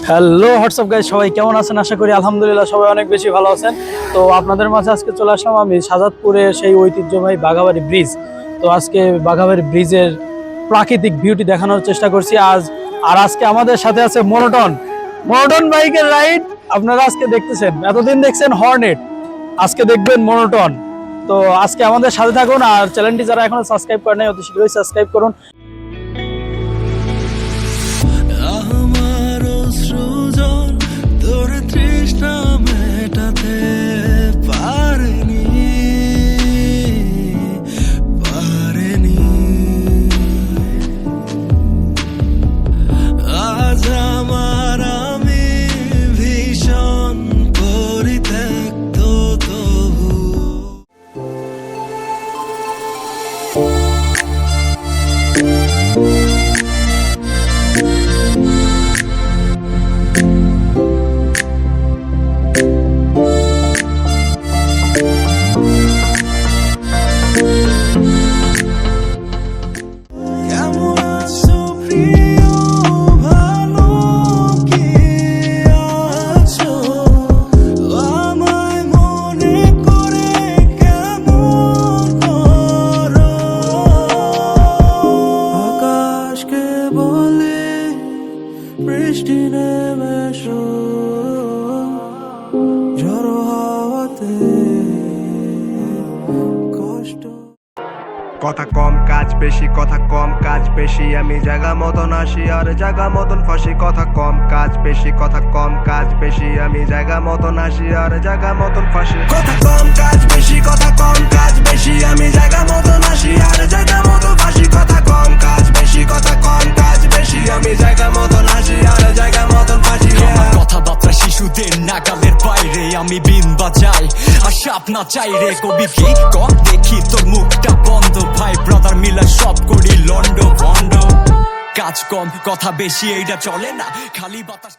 Hello WhatsApp guys, সবাই কেমন আছেন? আশা করি আলহামদুলিল্লাহ সবাই অনেক বেশি ভালো আছেন। তো আপনাদের মাঝে আজকে চলে আসলাম আমি শাহজাদপুরে সেই ঐতিহ্যবাহী বাঘাবাড়ি ব্রিজ। তো আজকে বাঘাবাড়ি ব্রিজের প্রাকৃতিক বিউটি দেখানোর চেষ্টা করছি আজকে আমাদের সাথে আছে মনোটন বাইকের রাইড। আপনারা আজকে দেখতেছেন, এতদিন দেখছেন হর্নেট, আজকে দেখবেন মনোটন। তো আজকে আমাদের সাথে থাকুন, আর চ্যানেলটি যারা এখনো সাবস্ক্রাইব করেন নাই অতি শীঘ্রই সাবস্ক্রাইব করুন। বৃষ্টি নেমে ঝড়ো হাওয়াতে কষ্ট। কথা কম কাজ বেশি, কথা কম কাজ বেশি, আমি জায়গা মতন আসি আর জায়গা মতন ফাঁসি। কথা কম কাজ বেশি, কথা কম কাজ বেশি, আমি জায়গা মতন আসি আর জায়গা মতন ফাঁসি। কথা কম কাজ বেশি, কথা কম কাজ বেশি, আমি জায়গা মতন আসি আর জায়গা মতন ফাঁসি। কথা কম কাজ বেশি, কথা কম কাজ বেশি, আমি জায়গা মতন আসি আর জায়গা মতন ফাঁসি। কথাবার্তা শিশুদের নাগালের বাইরে, আমি বিন বাজাই আর সাপ না চাই রে। কবি কি দেখি তোর মুখটা বন্ধ, ভাই ব্রাদার মিলা সব করি লন্ড ভন্ড। কাজ কম কথা বেশি, এইটা চলে না, খালি বাতাস।